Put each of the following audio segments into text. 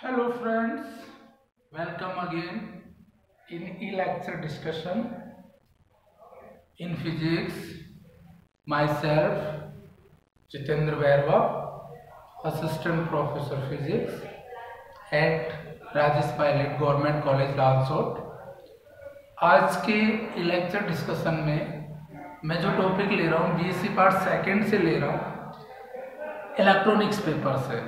Hello friends, welcome again in e-lecture discussion in physics. Myself Jitendra Bairwa, Assistant Professor Physics at Rajesh Pilot Government College Lalsot. आज के e-lecture discussion में मैं जो topic ले रहा हूँ BSc पार्ट सेकेंड से ले रहा हूँ, इलेक्ट्रॉनिक्स पेपर से।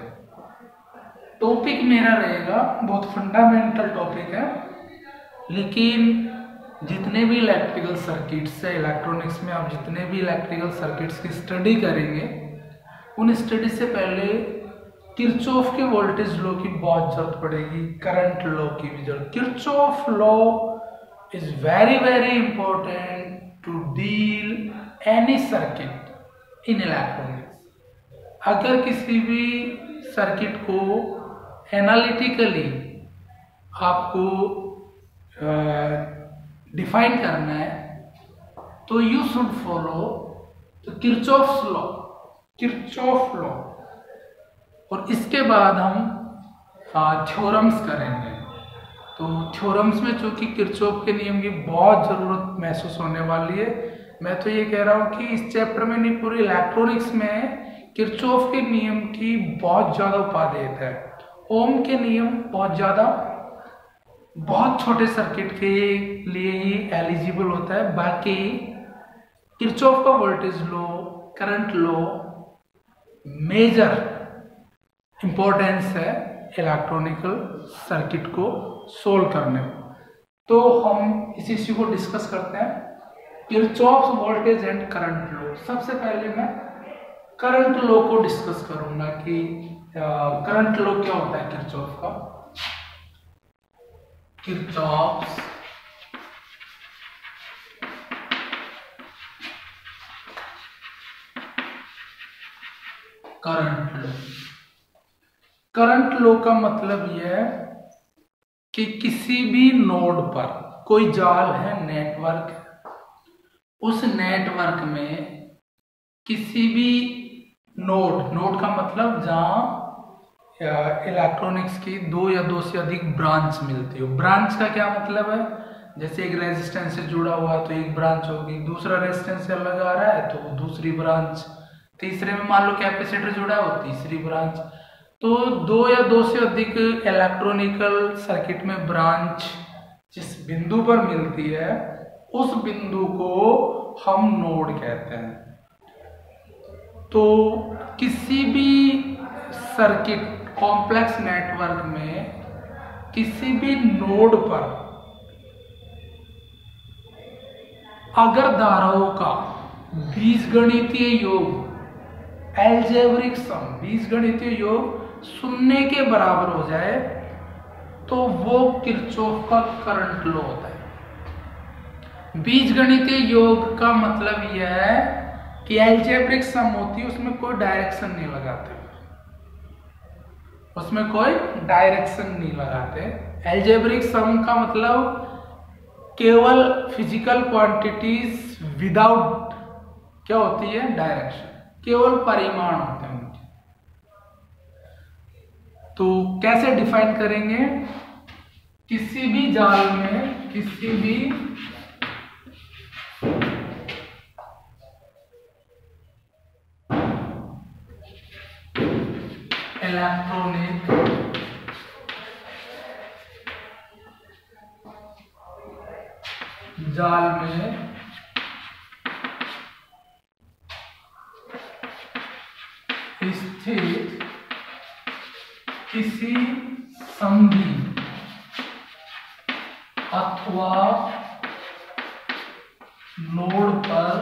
टॉपिक मेरा रहेगा बहुत फंडामेंटल टॉपिक है, लेकिन जितने भी इलेक्ट्रिकल सर्किट्स है इलेक्ट्रॉनिक्स में, आप जितने भी इलेक्ट्रिकल सर्किट्स की स्टडी करेंगे उन स्टडी से पहले किरचॉफ के वोल्टेज लॉ की बहुत जरूरत पड़ेगी, करंट लॉ की भी जरूरत। Kirchhoff law is very very important to deal any circuit in electronics. अगर किसी भी सर्किट को एनालिटिकली आपको डिफाइन करना है तो you should follow Kirchhoff's law, Kirchhoff law. और इसके बाद हम थ्योरम्स करेंगे। तो थ्योरम्स में चूंकि किरचॉफ के नियम की बहुत ज़रूरत महसूस होने वाली है, मैं तो ये कह रहा हूँ कि इस चैप्टर में नहीं, पूरी इलेक्ट्रॉनिक्स में किरचॉफ के नियम की बहुत ज़्यादा उपादेयता है। ओम के नियम बहुत छोटे सर्किट के लिए ही एलिजिबल होता है, बाकी किरचॉफ का voltage law, current law major importance है इलेक्ट्रॉनिकल सर्किट को सोल्व करने में। तो हम इस इश्यू को डिस्कस करते हैं, Kirchhoff's voltage and current law. सबसे पहले मैं करंट लॉ को डिस्कस करूंगा कि करंट लॉ क्या होता है किरचॉफ का। Kirchhoff's current law. Current law का मतलब यह है कि किसी भी नोड पर कोई जाल है, नेटवर्क, उस नेटवर्क में किसी भी नोड का मतलब जहां इलेक्ट्रॉनिक्स की दो या दो से अधिक ब्रांच मिलती हो। ब्रांच का क्या मतलब है, जैसे एक रेजिस्टेंस से जुड़ा हुआ तो एक ब्रांच होगी, दूसरा रेजिस्टेंस से अलग आ रहा है तो दूसरी ब्रांच, तीसरे में मान लो कैपेसिटर जुड़ा है वो तीसरी ब्रांच। तो दो या दो से अधिक इलेक्ट्रॉनिकल सर्किट में ब्रांच जिस बिंदु पर मिलती है उस बिंदु को हम नोड कहते हैं। तो किसी भी सर्किट कॉम्प्लेक्स नेटवर्क में किसी भी नोड पर अगर धाराओं का बीजगणितीय योग, एल्जेब्रिक सम, बीजगणितीय योग शून्य के बराबर हो जाए तो वो किरचॉफ का करंट लॉ होता है। बीजगणितीय योग का मतलब यह है कि एल्जेब्रिक सम होती है, उसमें कोई डायरेक्शन नहीं लगाते, उसमें कोई डायरेक्शन नहीं लगाते। एल्जेब्रिक सम का मतलब केवल फिजिकल क्वांटिटीज विदाउट क्या होती है, डायरेक्शन, केवल परिमाण होते हैं उनके। तो कैसे डिफाइन करेंगे, किसी भी जाल में किसी भी इलेक्ट्रॉनिक जाल में स्थित किसी संधि अथवा नोड पर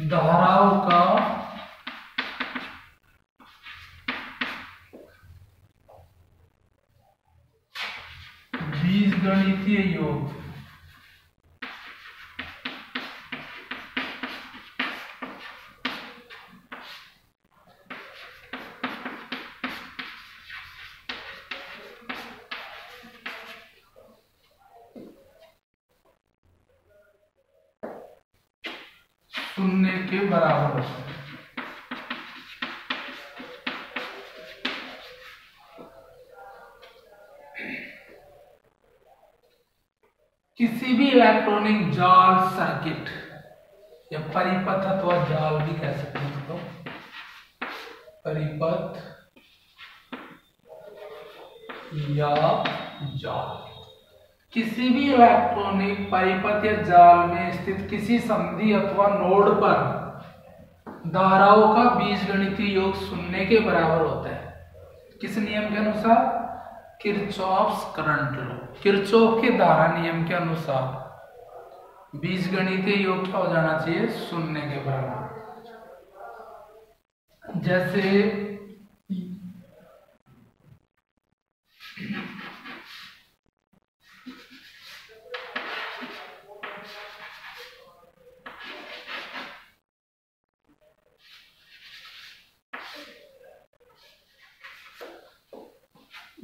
धाराओं का बीजगणितीय योग शून्य के बराबर होता है। किसी भी इलेक्ट्रॉनिक जाल सर्किट या परिपथ अथवा जाल भी कह सकते हैं इसको, परिपथ या जाल, किसी भी इलेक्ट्रॉनिक परिपथ या जाल में स्थित किसी संधि अथवा नोड पर धाराओं का बीजगणितीय योग शून्य के बराबर होता है। किस नियम के अनुसार? किरचॉफ्स करंट लॉ, किरचॉफ के धारा नियम के अनुसार बीजगणितीय योग क्या हो जाना चाहिए? शून्य के बराबर। जैसे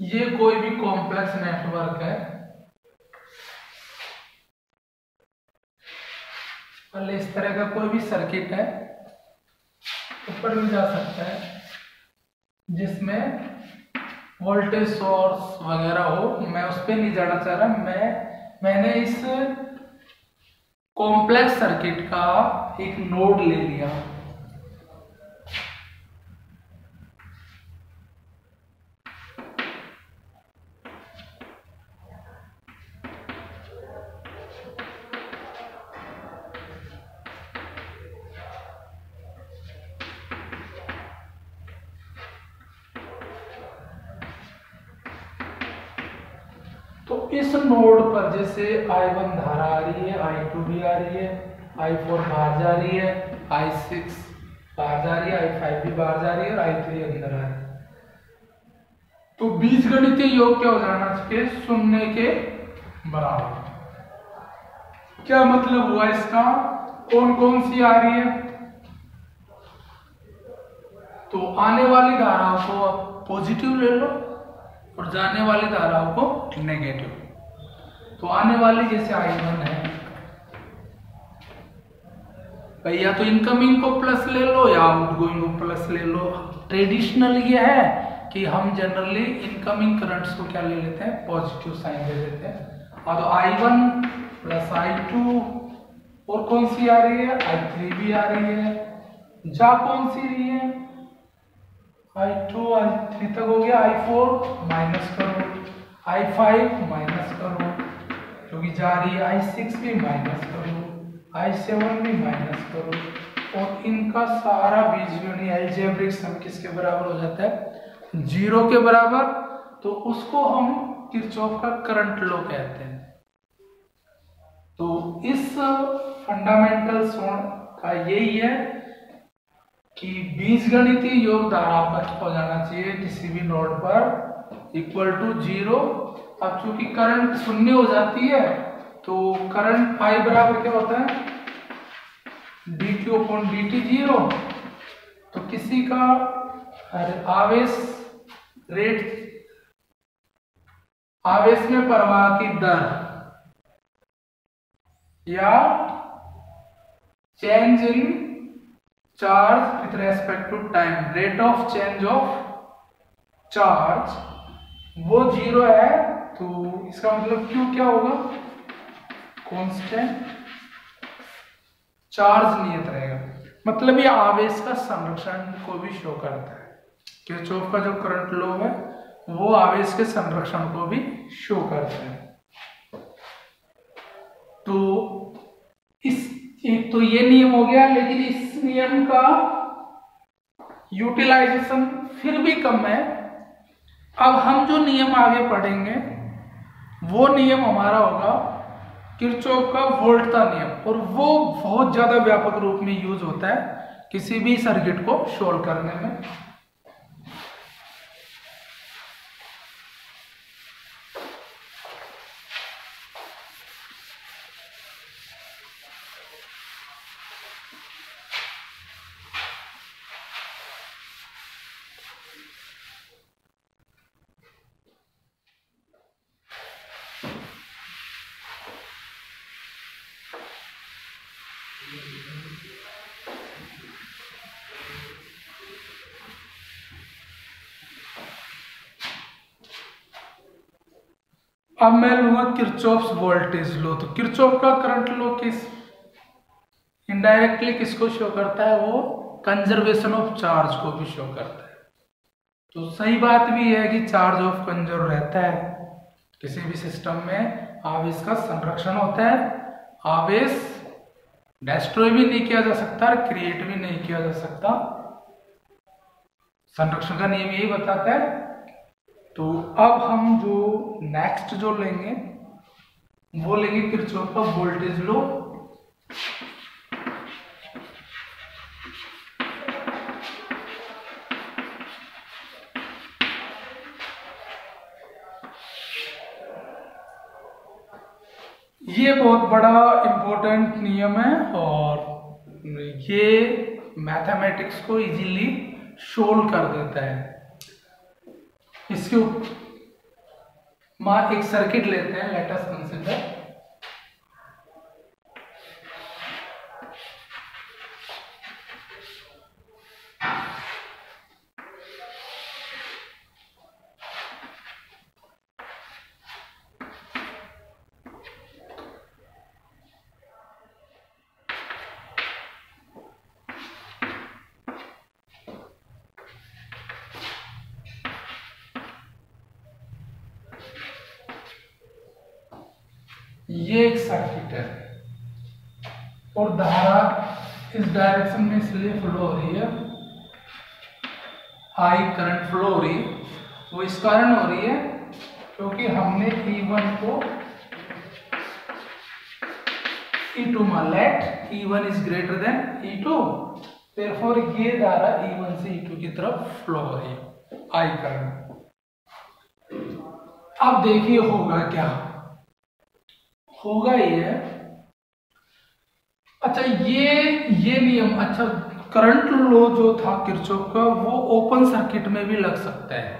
ये कोई भी कॉम्प्लेक्स नेटवर्क है, पहले इस तरह का कोई भी सर्किट है, ऊपर भी जा सकता है, जिसमें वोल्टेज सोर्स वगैरह हो। मैं उस पर नहीं जाना चाह रहा, मैंने इस कॉम्प्लेक्स सर्किट का एक नोड ले लिया, तो इस नोड पर जैसे I1 धारा आ रही है, I2 भी आ रही है, I4 बाहर जा रही है, I6 बाहर जा रही है, I5 भी बाहर जा रही है और I3 अंदर आ रही है। तो बीजगणितीय योग क्या हो जाना चाहिए? शून्य के बराबर। क्या मतलब हुआ इसका? कौन कौन सी आ रही है? तो आने वाली धाराओं को आप पॉजिटिव ले लो और जाने वाली धाराओं को नेगेटिव। तो आने वाली जैसे I1 है, भाई या तो इनकमिंग को प्लस ले लो या आउटगोइंग को प्लस ले लो। ट्रेडिशनल ये है कि हम जनरली इनकमिंग करंट्स को क्या ले लेते हैं? पॉजिटिव साइन दे देते हैं। और तो I1 प्लस I2, और कौन सी आ रही है? I3 भी आ रही है। जा कौन सी रही है? I2 I3 तक हो गया, I4 माइनस करो, I5 माइनस करो, क्योंकि जा रही है, I6 भी माइनस करो, I7 भी माइनस करो, और इनका सारा बीजगणितीय अलजेब्रिक सम किसके बराबर हो जाता है? 0 के बराबर। तो उसको हम किरचॉफ का करंट लॉ कहते हैं। तो इस फंडामेंटल का यही है कि बीजगणितीय योग धाराओं का क्या हो जाना चाहिए किसी भी नोड पर? Equal to 0। अब चूंकि करंट शून्य हो जाती है तो करंट I बराबर क्या होता है? dq/dt 0। तो किसी का आवेश में प्रवाह की दर या change in charge with respect to time, rate of change of charge, वो 0 है। तो इसका मतलब Q क्या होगा? कांस्टेंट चार्ज नियत रहेगा। मतलब ये आवेश का संरक्षण को भी शो करता है। किरचॉफ का जो करंट लॉ है वो आवेश के संरक्षण को भी शो करता है। तो एक तो ये नियम हो गया, लेकिन इस नियम का यूटिलाइजेशन फिर भी कम है। अब हम जो नियम आगे पढ़ेंगे वो नियम हमारा होगा किरचॉफ का वोल्टता नियम, और वो बहुत ज्यादा व्यापक रूप में यूज होता है किसी भी सर्किट को सोल्व करने में। अब मैं लूंगा किरचॉफ्स वोल्टेज लो। तो किरचॉफ का करंट लो इनडायरेक्टली किसको शो करता है? वो कंजर्वेशन ऑफ चार्ज को भी शो करता है। तो सही बात भी है कि चार्ज ऑफ कंजर्व रहता है किसी भी सिस्टम में, आवेश का संरक्षण होता है। आवेश डिस्ट्रॉय भी नहीं किया जा सकता, क्रिएट भी नहीं किया जा सकता। संरक्षण का नियम यही बताता है। तो अब हम जो नेक्स्ट जो लेंगे वो लेंगे किरचॉफ का वोल्टेज लॉ। ये बहुत बड़ा इंपॉर्टेंट नियम है और ये मैथमेटिक्स को इजीली सोल्व कर देता है। इसके एक सर्किट लेते हैं, लेट अस कंसीडर। ये एक सर्किट है और धारा इस डायरेक्शन में इसलिए फ्लो हो रही है, हाई करंट फ्लो हो रही है। वो इस कारण हो रही है क्योंकि हमने E1 को E2 मान let E1 is greater than E2, therefore ये धारा E1 से E2 की तरफ फ्लो हो रही है, हाई करंट। अब देखिए होगा क्या होगा। ये अच्छा ये नियम, अच्छा करंट लॉ जो था किरचॉफ का वो ओपन सर्किट में भी लग सकता है।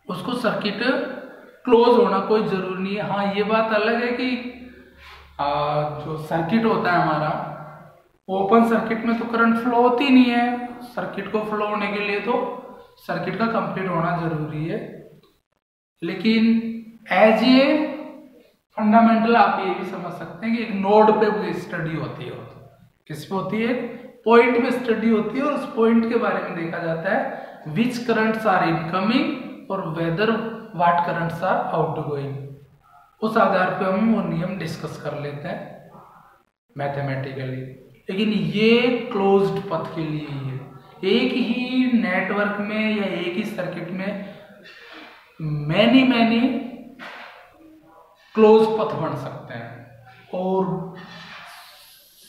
उसको सर्किट क्लोज होना कोई जरूरी नहीं है। हाँ ये बात अलग है कि जो सर्किट होता है हमारा ओपन सर्किट में तो करंट फ्लो होती नहीं है। सर्किट को फ्लो होने के लिए तो सर्किट का कंप्लीट होना जरूरी है। लेकिन एज ए फंडामेंटल आप ये भी समझ सकते हैं कि एक नोड पे स्टडी होती है। किस पे होती है? पॉइंट पे स्टडी होती है और उस पॉइंट के बारे में देखा जाता है विच करंट्स आर इनकमिंग और whether what currents are outgoing. उस आधार पे हम वो नियम डिस्कस कर लेते हैं मैथमेटिकली। लेकिन ये क्लोज्ड पथ के लिए ही है। एक ही नेटवर्क में या एक ही सर्किट में मैनी क्लोज पथ बन सकते हैं और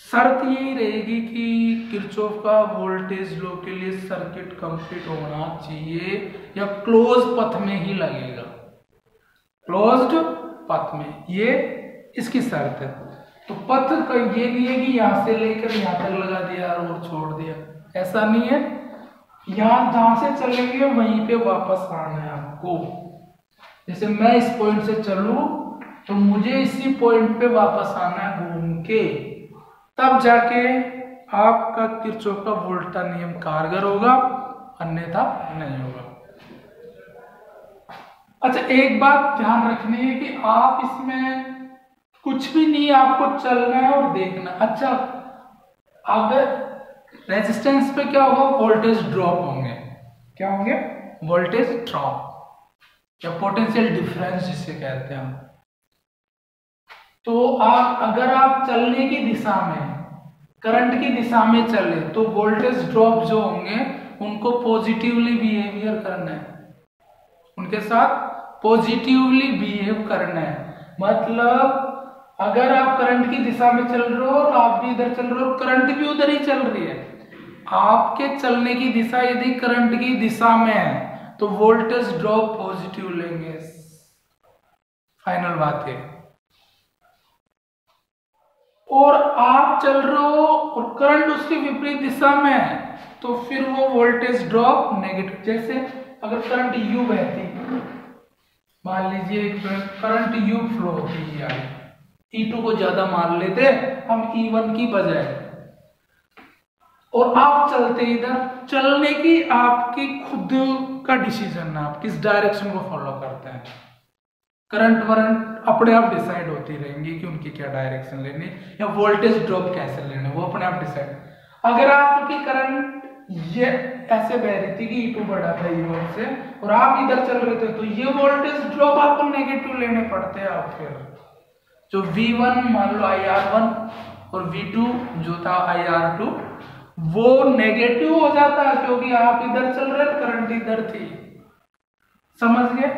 शर्त यही रहेगी कि किरचॉफ का वोल्टेज लॉ के लिए सर्किट कंप्लीट होना चाहिए या क्लोज पथ में ही लगेगा, क्लोज्ड पथ में। ये इसकी शर्त है। तो पथ का ये नहीं है कि यहां से लेकर यहां तक लगा दिया और छोड़ दिया, ऐसा नहीं है। यहां जहां से चलेंगे वहीं पे वापस आना है आपको। जैसे मैं इस पॉइंट से चलूं तो मुझे इसी पॉइंट पे वापस आना है घूम के, तब जाके आपका किरचॉफ का वोल्ट का नियम कारगर होगा, अन्यथा नहीं होगा। अच्छा एक बात ध्यान रखनी है कि आप इसमें कुछ भी नहीं, आपको चलना है और देखना। अच्छा अगर रेजिस्टेंस पे क्या होगा? वोल्टेज ड्रॉप होंगे। क्या होंगे? वोल्टेज ड्रॉप या पोटेंशियल डिफरेंस जिसे कहते हैं हम। तो अगर आप चलने की दिशा में, करंट की दिशा में चले तो वोल्टेज ड्रॉप जो होंगे उनको पॉजिटिवली बिहेवियर करना है, उनके साथ पॉजिटिवली बिहेव करना है। मतलब अगर आप करंट की दिशा में चल रहे हो और आप भी इधर चल रहे हो, करंट भी उधर ही चल रही है, आपके चलने की दिशा यदि करंट की दिशा में है तो वोल्टेज ड्रॉप पॉजिटिव लेंगे। फाइनल बात है। और आप चल रहे हो और करंट उसके विपरीत दिशा में है तो फिर वो वोल्टेज ड्रॉप नेगेटिव। जैसे अगर करंट यू बहती, मान लीजिए करंट यू फ्लो होती है, E2 को ज्यादा मान लेते हम E1 की बजाय, और आप चलते इधर, चलने की आपकी खुद का डिसीजन है, आप किस डायरेक्शन को फॉलो करते हैं। करंट वरंट अपने आप डिसाइड होती रहेंगी कि उनकी क्या डायरेक्शन लेनी या वोल्टेज ड्रॉप कैसे लेने, वो अपने आप डिसाइड। अगर आपकी करंट ये ऐसे बह रही थी कि E2 बढ़ा था E1 से और आप इधर चल रहे थे, तो ये वोल्टेज ड्रॉप आपको नेगेटिव लेने पड़ते हैं। आप फिर जो V1 मान लो IR1 और V2 जो था IR2 वो नेगेटिव हो जाता क्योंकि आप इधर चल रहे थे, करंट इधर थी। समझ गए?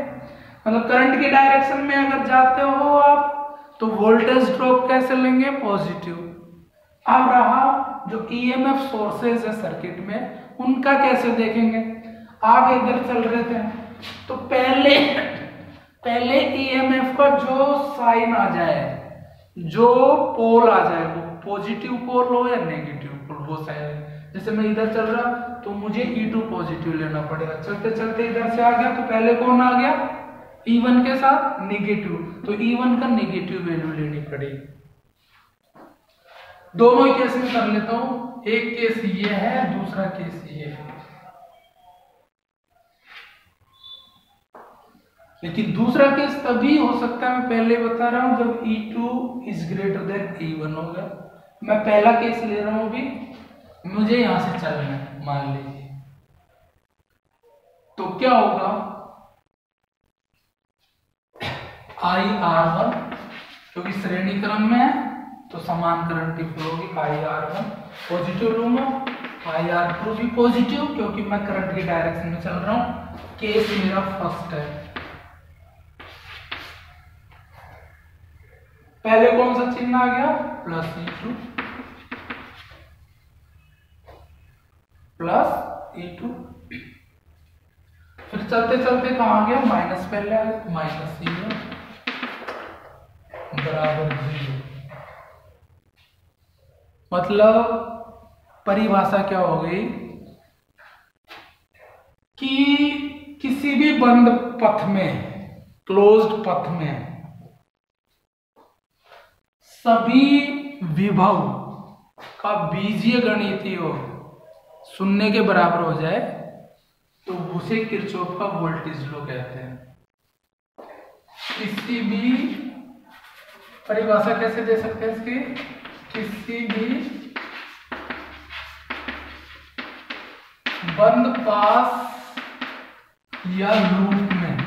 मतलब करंट की डायरेक्शन में अगर जाते हो आप तो वोल्टेज ड्रॉप कैसे लेंगे? पॉजिटिव। अब रहा जो EMF सोर्सेज है सर्किट में, उनका कैसे देखेंगे? आप इधर चल रहे थे तो पहले EMF का जो साइन आ जाए, जो पोल आ जाए, वो पॉजिटिव पोल हो या नेगेटिव पोल, वो साइन। जैसे मैं इधर चल रहा तो मुझे E2 पॉजिटिव लेना पड़ेगा, चलते चलते इधर से आ गया तो पहले कौन आ गया? E1 के साथ नेगेटिव, तो E1 का नेगेटिव वैल्यू लेनी पड़ेगी। दोनों केस में कर लेता हूं, एक केस ये है, दूसरा केस ये है। लेकिन दूसरा केस तभी हो सकता है, मैं पहले बता रहा हूं, जब E2 is greater then E1 होगा। मैं पहला केस ले रहा हूं अभी, मुझे यहां से चलना है मान लीजिए, तो क्या होगा? IR1 क्योंकि श्रेणी क्रम में है तो समान करंट की फ्लो होगी। IR1 पॉजिटिव लूंगा, IR2 भी पॉजिटिव क्योंकि मैं करंट की डायरेक्शन में चल रहा हूं। केस मेरा फर्स्ट है। पहले कौन सा चिन्ह आ गया? Plus E2 plus E2। फिर चलते चलते कहां गया? माइनस पहले आ गया, माइनस E1 बराबर 0। मतलब परिभाषा क्या हो गई कि किसी भी बंद पथ में, क्लोज्ड पथ में, सभी विभव का बीजीय गणितीय शून्य के बराबर हो जाए तो उसे किरचॉफ का वोल्टेज लॉ कहते हैं। किसी भी परिभाषा कैसे दे सकते हैं इसकी? किसी भी बंद पास या लूप में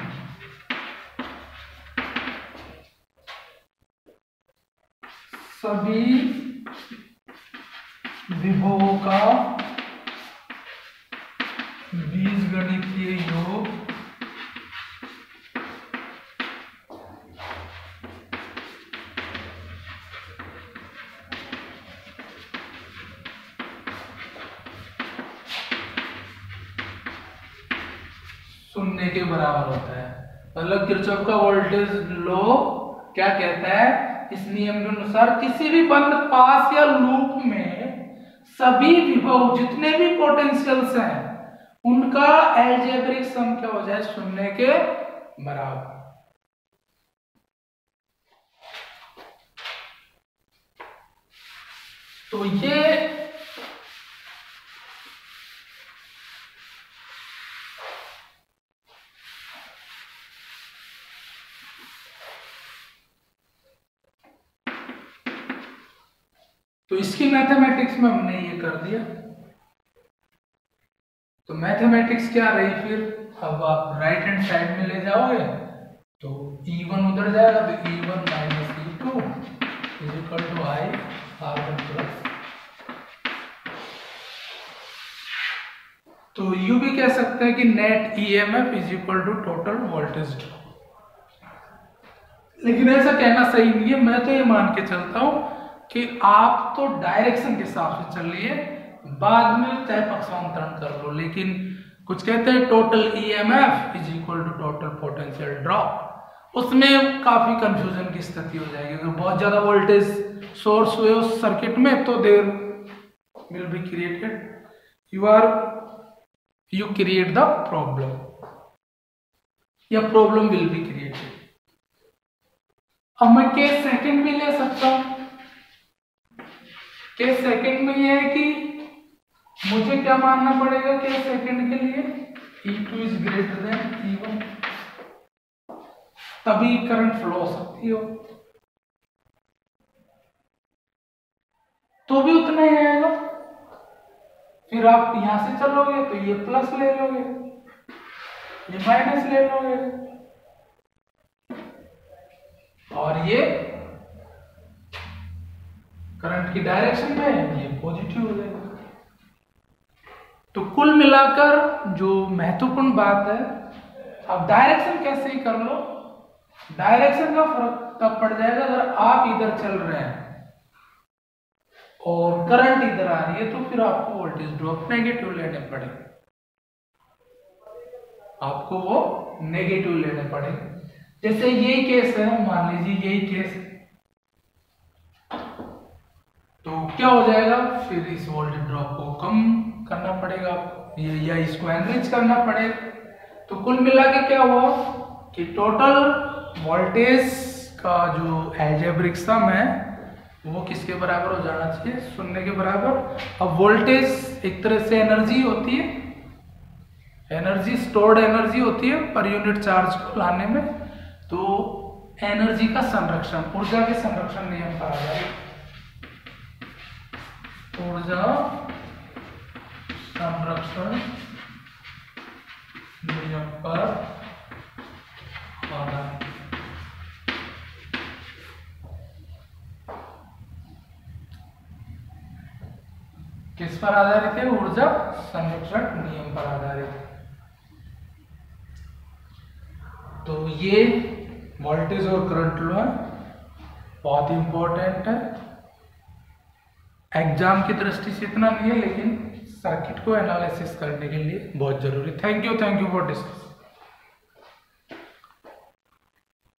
सभी विभवों का बीजगणितीय योग शून्य के बराबर होता है। मतलब किरचॉफ का वोल्टेज लॉ क्या कहता है? इस नियम के अनुसार किसी भी बंद पास या लूप में सभी विभव, जितने भी पोटेंशियल्स हैं, उनका एल्जेब्रिक सम क्या हो जाए? शून्य के बराबर। तो ये तो इसकी मैथमेटिक्स में हमने ये कर दिया। तो मैथमेटिक्स क्या रही फिर? अब आप राइट हैंड साइड में ले जाओगे तो E1 उधर जाएगा तो E1 minus E2 is equal to IR1 plus. तो यू भी कह सकते हैं कि net EMF is equal to total voltage drop. लेकिन ऐसा कहना सही नहीं है। मैं तो ये मान के चलता हूं कि आप तो डायरेक्शन के हिसाब से चलिए, बाद में चाहे पक्षांतरण कर लो, लेकिन कुछ कहते हैं total EMF is equal to total potential drop. उसमें काफी कंफ्यूजन की स्थिति हो जाएगी। अगर बहुत ज्यादा वोल्टेज सोर्स हुए उस सर्किट में तो there will be created you create the problem या प्रॉब्लम विल बी क्रिएटेड। अब मैं केस सेकंड भी ले सकता हूं। केस सेकंड में यह है कि मुझे क्या मानना पड़ेगा? केस सेकंड के लिए E2 is greater then E1, तभी करंट फ्लो हो सकती हो, तो भी उतना ही आएगा। फिर आप यहां से चलोगे तो ये प्लस ले लोगे, ये माइनस ले लोगे, और ये करंट की डायरेक्शन में ये पॉजिटिव हो जाएगा। तो कुल मिलाकर जो महत्वपूर्ण बात है, आप डायरेक्शन कैसे ही कर लो, डायरेक्शन का फर्क तब पड़ जाएगा अगर आप इधर चल रहे हैं और करंट इधर आ रही है, तो फिर आपको वोल्टेज ड्रॉप नेगेटिव लेने पड़ेंगे, आपको वो नेगेटिव लेने पड़ेंगे। जैसे यही केस है, मान लीजिए यही केस है, तो क्या हो जाएगा, फिर इस वोल्टेज ड्रॉप को कम करना पड़ेगा आपको, या इसको एनरिच करना पड़ेगा। तो कुल मिला के क्या हुआ कि टोटल वोल्टेज का जो अलजेब्रिक सम है वो किसके बराबर हो जाना चाहिए, 0 के बराबर। अब वोल्टेज एक तरह से एनर्जी होती है, एनर्जी स्टोर्ड एनर्जी होती है पर यूनिट चार्ज को लाने में, तो एनर्जी का संरक्षण, ऊर्जा के संरक्षण नियम पर आधारित, ऊर्जा संरक्षण नियम पर आधारित। किस पर आधारित है, ऊर्जा संरक्षण नियम पर आधारित। तो ये वोल्टेज और करंट लॉ बहुत इंपॉर्टेंट है, एग्जाम की दृष्टि से इतना नहीं है, लेकिन सर्किट को एनालिसिस करने के लिए बहुत जरूरी। Thank you for discuss.